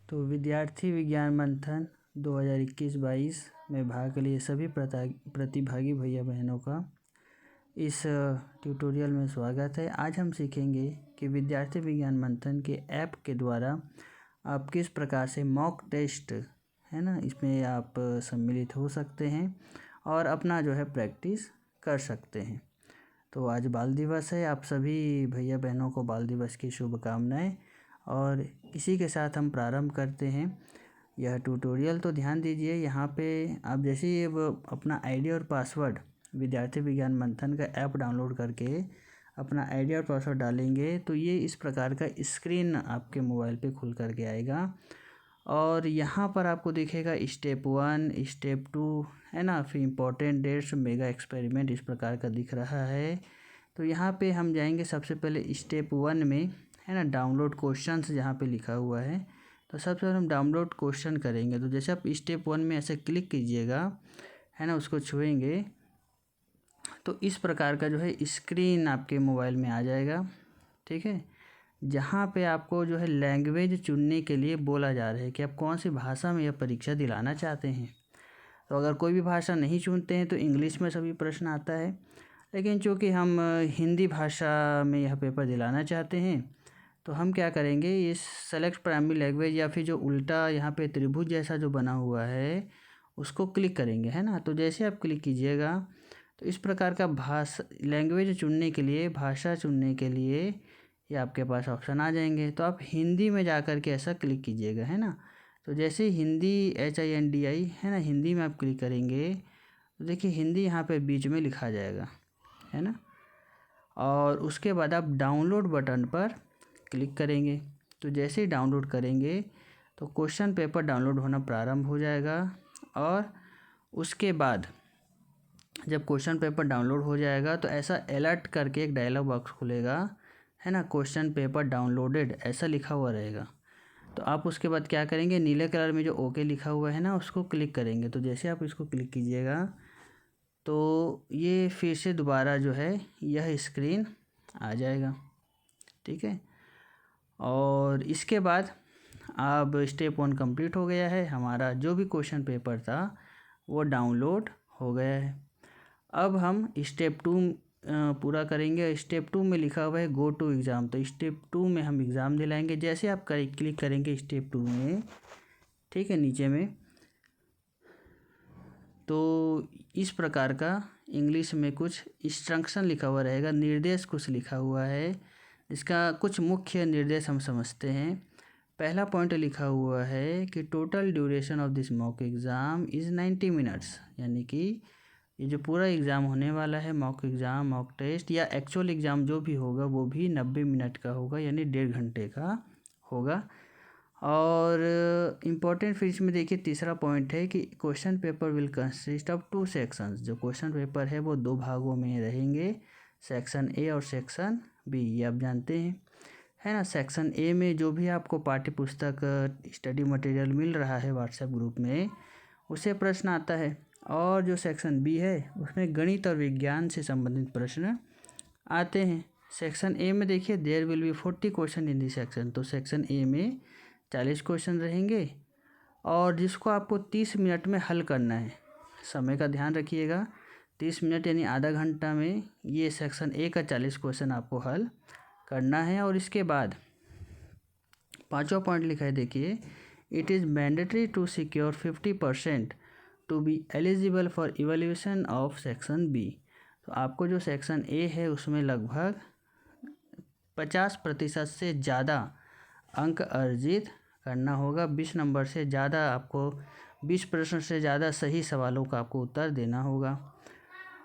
तो विद्यार्थी विज्ञान मंथन 2021-22 में भाग लिए सभी प्रतिभागी भैया बहनों का इस ट्यूटोरियल में स्वागत है। आज हम सीखेंगे कि विद्यार्थी विज्ञान मंथन के ऐप के द्वारा आप किस प्रकार से मॉक टेस्ट है ना, इसमें आप सम्मिलित हो सकते हैं और अपना जो है प्रैक्टिस कर सकते हैं। तो आज बाल दिवस है, आप सभी भैया बहनों को बाल दिवस की शुभकामनाएं। और इसी के साथ हम प्रारंभ करते हैं यह ट्यूटोरियल। तो ध्यान दीजिए, यहाँ पे आप जैसे ही अपना आईडी और पासवर्ड विद्यार्थी विज्ञान मंथन का ऐप डाउनलोड करके अपना आईडी और पासवर्ड डालेंगे तो ये इस प्रकार का स्क्रीन आपके मोबाइल पे खुल करके आएगा। और यहाँ पर आपको दिखेगा स्टेप 1, स्टेप 2 है ना, फिर इम्पोर्टेंट डेट्स, मेगा एक्सपेरिमेंट इस प्रकार का दिख रहा है। तो यहाँ पे हम जाएंगे सबसे पहले स्टेप 1 में है ना, डाउनलोड क्वेश्चंस जहाँ पे लिखा हुआ है। तो सबसे पहले हम डाउनलोड क्वेश्चन करेंगे। तो जैसे आप स्टेप 1 में ऐसे क्लिक कीजिएगा है ना, उसको छुएंगे तो इस प्रकार का जो है स्क्रीन आपके मोबाइल में आ जाएगा। ठीक है, जहाँ पे आपको जो है लैंग्वेज चुनने के लिए बोला जा रहा है कि आप कौन सी भाषा में यह परीक्षा दिलाना चाहते हैं। तो अगर कोई भी भाषा नहीं चुनते हैं तो इंग्लिश में सभी प्रश्न आता है, लेकिन चूँकि हम हिंदी भाषा में यह पेपर दिलाना चाहते हैं तो हम क्या करेंगे, ये सेलेक्ट प्राइमरी लैंग्वेज या फिर जो उल्टा यहाँ पे त्रिभुज जैसा जो बना हुआ है उसको क्लिक करेंगे है ना। तो जैसे आप क्लिक कीजिएगा तो इस प्रकार का भाषा लैंग्वेज चुनने के लिए, भाषा चुनने के लिए ये आपके पास ऑप्शन आ जाएंगे। तो आप हिंदी में जा कर के ऐसा क्लिक कीजिएगा है ना। तो जैसे हिंदी HINDI है ना, हिंदी में आप क्लिक करेंगे तो देखिए हिंदी यहाँ पे बीच में लिखा जाएगा है ना। और उसके बाद आप डाउनलोड बटन पर क्लिक करेंगे। तो जैसे ही डाउनलोड करेंगे तो क्वेश्चन पेपर डाउनलोड होना प्रारंभ हो जाएगा। और उसके बाद जब क्वेश्चन पेपर डाउनलोड हो जाएगा तो ऐसा अलर्ट करके एक डायलॉग बॉक्स खुलेगा है ना, क्वेश्चन पेपर डाउनलोडेड ऐसा लिखा हुआ रहेगा। तो आप उसके बाद क्या करेंगे, नीले कलर में जो ओके लिखा हुआ है ना उसको क्लिक करेंगे। तो जैसे आप इसको क्लिक कीजिएगा तो ये फिर से दोबारा जो है यह स्क्रीन आ जाएगा। ठीक है, और इसके बाद अब स्टेप 1 कंप्लीट हो गया है, हमारा जो भी क्वेश्चन पेपर था वो डाउनलोड हो गया है। अब हम स्टेप 2 पूरा करेंगे। स्टेप 2 में लिखा हुआ है गो टू एग्ज़ाम। तो स्टेप 2 में हम एग्ज़ाम दिलाएंगे। जैसे आप क्लिक करेंगे स्टेप 2 में, ठीक है, नीचे में तो इस प्रकार का इंग्लिश में कुछ इंस्ट्रक्शन लिखा हुआ रहेगा, निर्देश कुछ लिखा हुआ है। इसका कुछ मुख्य निर्देश हम समझते हैं। पहला पॉइंट लिखा हुआ है कि total duration of this mock exam is 90 minutes, यानी कि ये जो पूरा एग्ज़ाम होने वाला है, मॉक एग्ज़ाम, मॉक टेस्ट या एक्चुअल एग्ज़ाम जो भी होगा वो भी 90 मिनट का होगा, यानी 1.5 घंटे का होगा। और इम्पॉर्टेंट फिर इसमें देखिए तीसरा पॉइंट है कि question paper will consist of 2 sections. जो क्वेश्चन पेपर है वो 2 भागों में रहेंगे, सेक्शन ए और सेक्शन बी, ये आप जानते हैं है ना। सेक्शन ए में जो भी आपको पाठ्य पुस्तक स्टडी मटेरियल मिल रहा है व्हाट्सएप ग्रुप में, उससे प्रश्न आता है। और जो सेक्शन बी है उसमें गणित और विज्ञान से संबंधित प्रश्न आते हैं। सेक्शन ए में देखिए there will be 40 question in this section. तो सेक्शन ए में 40 क्वेश्चन रहेंगे और जिसको आपको 30 मिनट में हल करना है। समय का ध्यान रखिएगा, 30 मिनट यानी आधा घंटा में ये सेक्शन ए का 40 क्वेश्चन आपको हल करना है। और इसके बाद 5वां पॉइंट लिखा है, देखिए it is mandatory to secure 50% to be eligible for evaluation of section B. तो आपको जो सेक्शन ए है उसमें लगभग 50% से ज़्यादा अंक अर्जित करना होगा। 20 नंबर से ज़्यादा आपको 20 प्रश्न से ज़्यादा सही सवालों का आपको उत्तर देना होगा।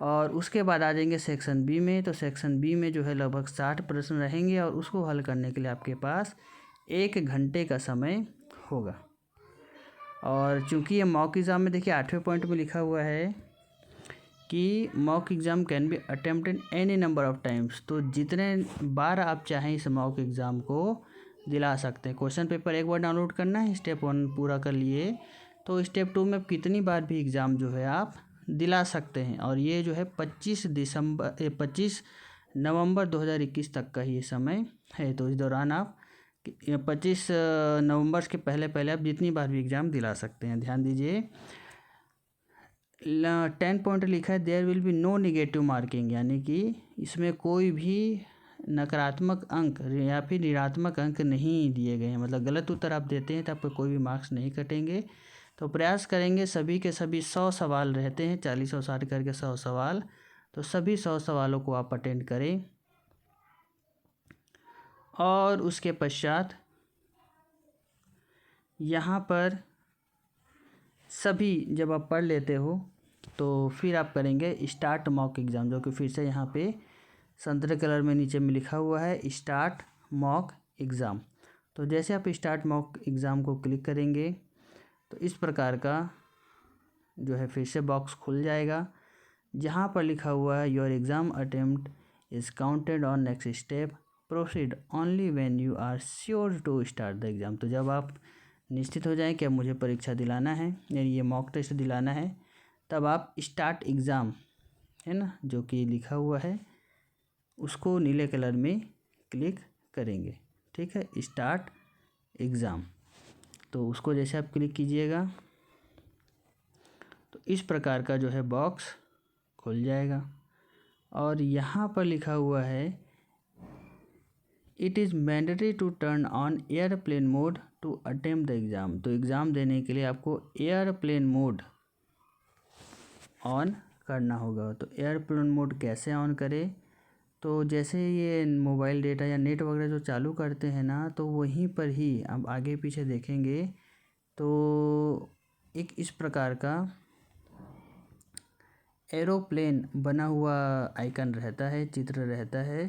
और उसके बाद आ जाएंगे सेक्शन बी में। तो सेक्शन बी में जो है लगभग 60 प्रश्न रहेंगे और उसको हल करने के लिए आपके पास 1 घंटे का समय होगा। और चूंकि ये मॉक एग्ज़ाम में देखिए 8वें पॉइंट में लिखा हुआ है कि mock exam can be attempted any number of times. तो जितने बार आप चाहें इस मॉक एग्ज़ाम को दिला सकते हैं। क्वेश्चन पेपर एक बार डाउनलोड करना है, स्टेप 1 पूरा कर लिए तो स्टेप 2 में कितनी बार भी एग्ज़ाम जो है आप दिला सकते हैं। और ये जो है 25 नवंबर 2021 तक का ये समय है। तो इस दौरान आप 25 नवंबर के पहले पहले आप जितनी बार भी एग्ज़ाम दिला सकते हैं। ध्यान दीजिए 10 पॉइंट लिखा है, there will be no negative marking, यानी कि इसमें कोई भी नकारात्मक अंक या फिर ऋणात्मक अंक नहीं दिए गए हैं। मतलब गलत उत्तर आप देते हैं तो आपको कोई भी मार्क्स नहीं कटेंगे। तो प्रयास करेंगे, सभी के सभी 100 सवाल रहते हैं, 40 और 60 करके 100 सवाल, तो सभी 100 सवालों को आप अटेंड करें। और उसके पश्चात यहाँ पर सभी जब आप पढ़ लेते हो तो फिर आप करेंगे स्टार्ट मॉक एग्ज़ाम, जो कि फिर से यहाँ पे संतरे कलर में नीचे में लिखा हुआ है स्टार्ट मॉक एग्ज़ाम। तो जैसे आप स्टार्ट मॉक एग्ज़ाम को क्लिक करेंगे तो इस प्रकार का जो है फिर से बॉक्स खुल जाएगा, जहाँ पर लिखा हुआ है your exam attempt is counted on next step, proceed only when you are sure to start the exam. तो जब आप निश्चित हो जाएं कि अब मुझे परीक्षा दिलाना है, यानी ये मॉक टेस्ट दिलाना है, तब आप स्टार्ट एग्ज़ाम है ना जो कि लिखा हुआ है उसको नीले कलर में क्लिक करेंगे। ठीक है, स्टार्ट एग्ज़ाम, तो उसको जैसे आप क्लिक कीजिएगा तो इस प्रकार का जो है बॉक्स खुल जाएगा। और यहाँ पर लिखा हुआ है it is mandatory to turn on airplane mode to attempt the exam. तो एग्ज़ाम देने के लिए आपको एयरप्लेन मोड ऑन करना होगा। तो एयरप्लेन मोड कैसे ऑन करें, तो जैसे ये मोबाइल डेटा या नेट वगैरह जो चालू करते हैं ना, तो वहीं पर ही आप आगे पीछे देखेंगे तो एक इस प्रकार का एरोप्लेन बना हुआ आइकन रहता है, चित्र रहता है।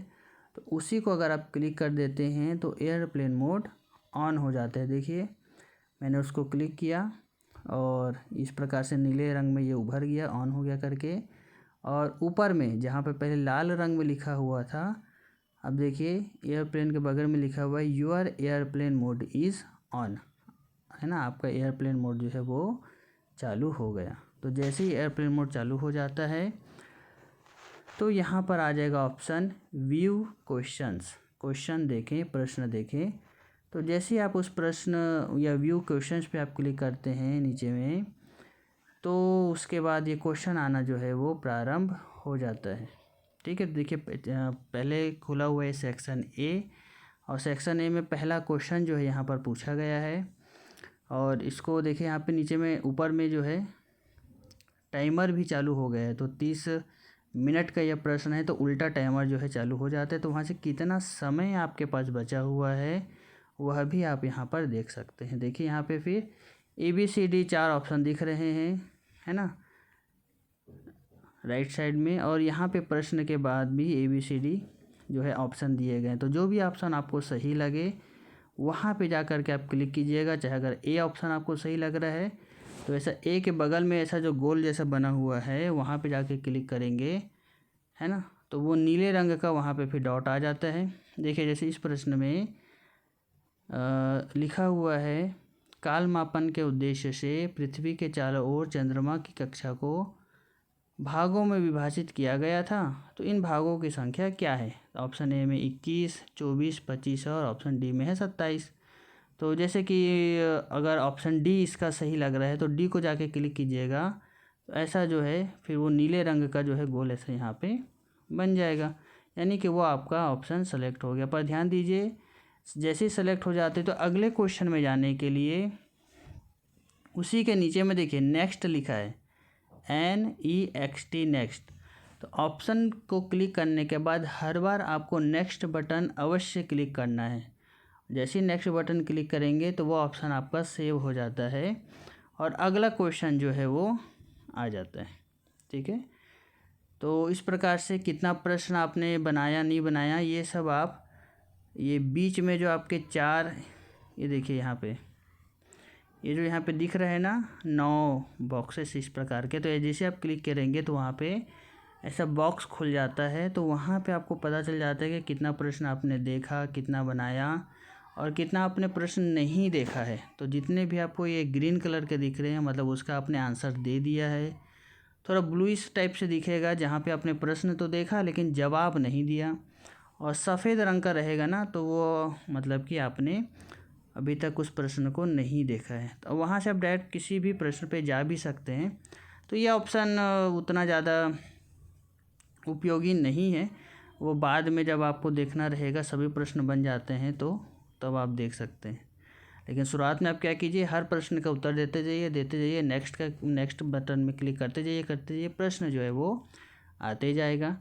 तो उसी को अगर आप क्लिक कर देते हैं तो एयरप्लेन मोड ऑन हो जाता है। देखिए मैंने उसको क्लिक किया और इस प्रकार से नीले रंग में ये उभर गया, ऑन हो गया करके। और ऊपर में जहाँ पे पहले लाल रंग में लिखा हुआ था, अब देखिए एयरप्लेन के बगल में लिखा हुआ है your airplane mode is on, है ना, आपका एयरप्लेन मोड जो है वो चालू हो गया। तो जैसे ही एयरप्लेन मोड चालू हो जाता है तो यहाँ पर आ जाएगा ऑप्शन व्यू क्वेश्चंस, क्वेश्चन देखें, प्रश्न देखें। तो जैसे ही आप उस प्रश्न या व्यू क्वेश्चंस पे आप क्लिक करते हैं नीचे में, तो उसके बाद ये क्वेश्चन आना जो है वो प्रारंभ हो जाता है। ठीक है, देखिए पहले खुला हुआ है सेक्शन ए, और सेक्शन ए में पहला क्वेश्चन जो है यहाँ पर पूछा गया है। और इसको देखिए यहाँ पे नीचे में ऊपर में जो है टाइमर भी चालू हो गया है। तो 30 मिनट का यह प्रश्न है, तो उल्टा टाइमर जो है चालू हो जाता है। तो वहाँ से कितना समय आपके पास बचा हुआ है वह भी आप यहाँ पर देख सकते हैं। देखिए यहाँ पे फिर ABCD 4 ऑप्शन दिख रहे हैं, है ना, राइट साइड में। और यहाँ पे प्रश्न के बाद भी ABCD जो है ऑप्शन दिए गए हैं। तो जो भी ऑप्शन आपको सही लगे वहाँ पे जा कर के आप क्लिक कीजिएगा। चाहे अगर ए ऑप्शन आपको सही लग रहा है तो ऐसा ए के बगल में ऐसा जो गोल जैसा बना हुआ है वहाँ पे जाके क्लिक करेंगे, है ना, तो वो नीले रंग का वहाँ पे फिर डॉट आ जाता है। देखिए जैसे इस प्रश्न में लिखा हुआ है काल मापन के उद्देश्य से पृथ्वी के चारों ओर चंद्रमा की कक्षा को भागों में विभाजित किया गया था, तो इन भागों की संख्या क्या है। ऑप्शन ए में 21, 24, 25 और ऑप्शन डी में है 27। तो जैसे कि अगर ऑप्शन डी इसका सही लग रहा है तो डी को जाके क्लिक कीजिएगा, तो ऐसा जो है फिर वो नीले रंग का जो है गोल ऐसा यहाँ पे बन जाएगा, यानी कि वो आपका ऑप्शन सेलेक्ट हो गया। पर ध्यान दीजिए जैसे ही सेलेक्ट हो जाते तो अगले क्वेश्चन में जाने के लिए उसी के नीचे में देखिए नेक्स्ट लिखा है NEXT नेक्स्ट। तो ऑप्शन को क्लिक करने के बाद हर बार आपको नेक्स्ट बटन अवश्य क्लिक करना है। जैसे ही नेक्स्ट बटन क्लिक करेंगे तो वो ऑप्शन आपका सेव हो जाता है और अगला क्वेश्चन जो है वो आ जाता है। ठीक है, तो इस प्रकार से कितना प्रश्न आपने बनाया नहीं बनाया ये सब आप ये बीच में जो आपके 4 ये देखिए यहाँ पे ये जो यहाँ पे दिख रहे हैं ना 9 बॉक्सेस इस प्रकार के, तो ये जैसे आप क्लिक करेंगे तो वहाँ पे ऐसा बॉक्स खुल जाता है। तो वहाँ पे आपको पता चल जाता है कि कितना प्रश्न आपने देखा, कितना बनाया और कितना आपने प्रश्न नहीं देखा है। तो जितने भी आपको ये ग्रीन कलर के दिख रहे हैं मतलब उसका आपने आंसर दे दिया है। थोड़ा ब्लूइश टाइप से दिखेगा जहाँ पे आपने प्रश्न तो देखा लेकिन जवाब नहीं दिया, और सफ़ेद रंग का रहेगा ना तो वो मतलब कि आपने अभी तक उस प्रश्न को नहीं देखा है। तो वहाँ से आप डायरेक्ट किसी भी प्रश्न पे जा भी सकते हैं। तो ये ऑप्शन उतना ज़्यादा उपयोगी नहीं है, वो बाद में जब आपको देखना रहेगा सभी प्रश्न बन जाते हैं तो तब आप देख सकते हैं। लेकिन शुरुआत में आप क्या कीजिए, हर प्रश्न का उत्तर देते जाइए, नेक्स्ट बटन में क्लिक करते जाइए, प्रश्न जो है वो आते जाएगा।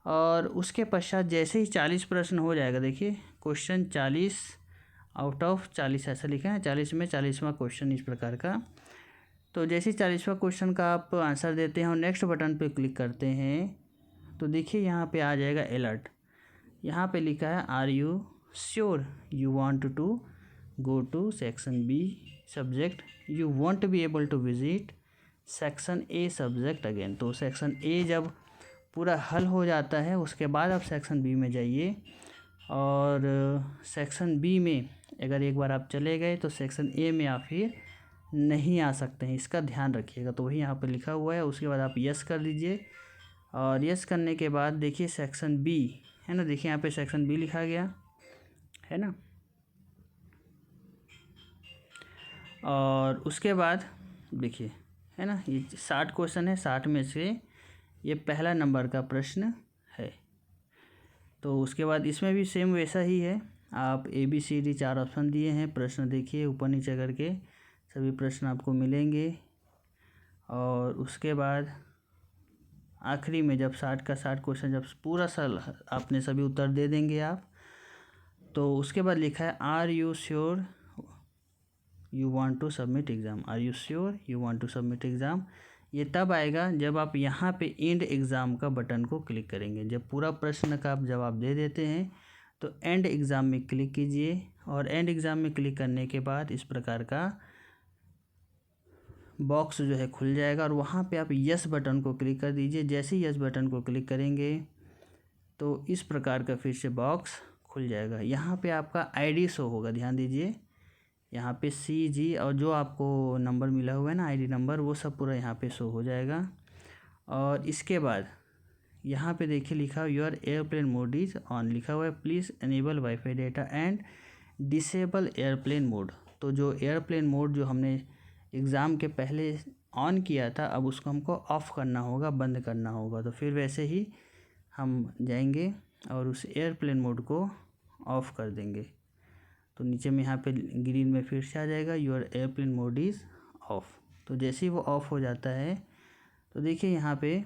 और उसके पश्चात जैसे ही 40 प्रश्न हो जाएगा, देखिए क्वेश्चन 40 आउट ऑफ 40 ऐसा लिखा है, 40 में 40वां क्वेश्चन इस प्रकार का। तो जैसे ही 40वां क्वेश्चन का आप आंसर देते हैं और नेक्स्ट बटन पे क्लिक करते हैं तो देखिए यहाँ पे आ जाएगा अलर्ट। यहाँ पे लिखा है are you sure you want to go to section B subject, you won't be able to visit section A subject again. तो सेक्शन ए जब पूरा हल हो जाता है उसके बाद आप सेक्शन बी में जाइए, और सेक्शन बी में अगर एक बार आप चले गए तो सेक्शन ए में आप फिर नहीं आ सकते हैं, इसका ध्यान रखिएगा। तो वही यहाँ पे लिखा हुआ है, उसके बाद आप यस कर दीजिए। और यस करने के बाद देखिए सेक्शन बी है ना, देखिए यहाँ पे सेक्शन बी लिखा गया है ना। और उसके बाद देखिए है ना, ये 60 क्वेश्चन है, 60 में से ये पहला नंबर का प्रश्न है। तो उसके बाद इसमें भी सेम वैसा ही है, आप ABCD 4 ऑप्शन दिए हैं, प्रश्न देखिए ऊपर नीचे करके सभी प्रश्न आपको मिलेंगे। और उसके बाद आखिरी में जब 60 का 60 क्वेश्चन जब पूरा साल आपने सभी उत्तर दे देंगे आप, तो उसके बाद लिखा है are you sure you want to submit exam, are you sure you want to submit exam. ये तब आएगा जब आप यहाँ पे एंड एग्ज़ाम का बटन को क्लिक करेंगे। जब पूरा प्रश्न का आप जवाब दे देते हैं तो एंड एग्ज़ाम में क्लिक कीजिए, और एंड एग्ज़ाम में क्लिक करने के बाद इस प्रकार का बॉक्स जो है खुल जाएगा, और वहाँ पे आप यस बटन को क्लिक कर दीजिए। जैसे ही यस बटन को क्लिक करेंगे तो इस प्रकार का फिर से बॉक्स खुल जाएगा। यहाँ पे आपका ID शो होगा, ध्यान दीजिए, यहाँ पे CG और जो आपको नंबर मिला हुआ है ना ID नंबर, वो सब पूरा यहाँ पे शो हो जाएगा। और इसके बाद यहाँ पे देखिए लिखा हुआ your airplane mode is on लिखा हुआ है, please enable wifi data and disable airplane mode. तो जो एयरप्लेन मोड जो हमने एग्ज़ाम के पहले ऑन किया था, अब उसको हमको ऑफ़ करना होगा, बंद करना होगा। तो फिर वैसे ही हम जाएंगे और उस एयरप्लेन मोड को ऑफ़ कर देंगे। तो नीचे में यहाँ पे ग्रीन में फिर से आ जाएगा your airplane mode is of. तो जैसे ही वो ऑफ़ हो जाता है तो देखिए यहाँ पे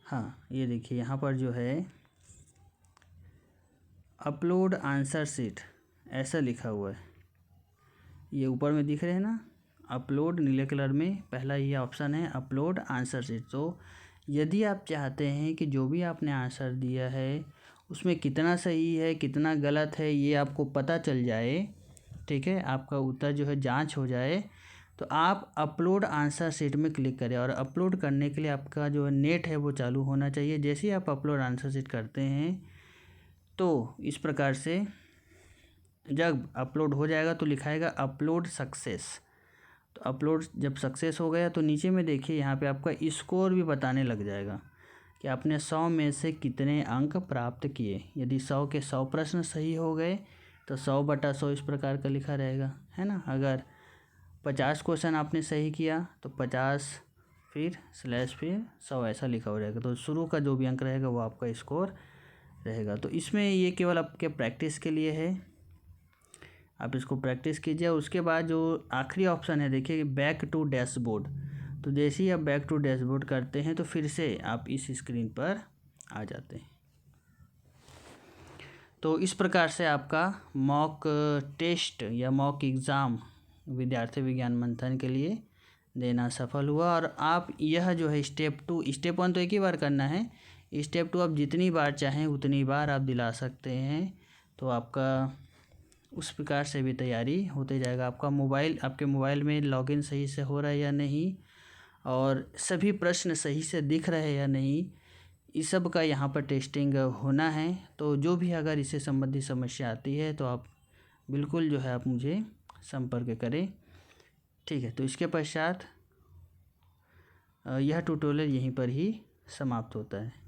हाँ, ये देखिए यहाँ पर जो है अपलोड आंसर शीट ऐसा लिखा हुआ है, ये ऊपर में दिख रहे हैं ना, अपलोड नीले कलर में पहला ये ऑप्शन है अपलोड आंसर शीट। तो यदि आप चाहते हैं कि जो भी आपने आंसर दिया है उसमें कितना सही है कितना गलत है ये आपको पता चल जाए, ठीक है, आपका उत्तर जो है जांच हो जाए, तो आप अपलोड आंसर शीट में क्लिक करें। और अपलोड करने के लिए आपका जो नेट है वो चालू होना चाहिए। जैसे ही आप अपलोड आंसर शीट करते हैं तो इस प्रकार से जब अपलोड हो जाएगा तो लिखाएगा अपलोड सक्सेस। तो अपलोड जब सक्सेस हो गया तो नीचे में देखिए यहाँ पे आपका स्कोर भी बताने लग जाएगा कि आपने 100 में से कितने अंक प्राप्त किए। यदि 100 के 100 प्रश्न सही हो गए तो 100/100 इस प्रकार का लिखा रहेगा, है ना। अगर 50 क्वेश्चन आपने सही किया तो 50 फिर स्लैश फिर 100 ऐसा लिखा हो जाएगा। तो शुरू का जो भी अंक रहेगा वो आपका स्कोर रहेगा। तो इसमें ये केवल आपके प्रैक्टिस के लिए है, आप इसको प्रैक्टिस कीजिए। उसके बाद जो आखिरी ऑप्शन है देखिए बैक टू डैशबोर्ड, तो जैसे ही आप बैक टू डैशबोर्ड करते हैं तो फिर से आप इस स्क्रीन पर आ जाते हैं। तो इस प्रकार से आपका मॉक टेस्ट या मॉक एग्ज़ाम विद्यार्थी विज्ञान मंथन के लिए देना सफल हुआ। और आप यह जो है स्टेप 1 तो एक ही बार करना है, स्टेप 2 आप जितनी बार चाहें उतनी बार आप दिला सकते हैं। तो आपका उस प्रकार से भी तैयारी होते जाएगा। आपके मोबाइल में लॉगिन सही से हो रहा है या नहीं, और सभी प्रश्न सही से दिख रहे हैं या नहीं, इस सब का यहाँ पर टेस्टिंग होना है। तो जो भी अगर इससे संबंधित समस्या आती है तो आप बिल्कुल जो है आप मुझे संपर्क करें, ठीक है। तो इसके पश्चात यह ट्यूटोरियल यहीं पर ही समाप्त होता है।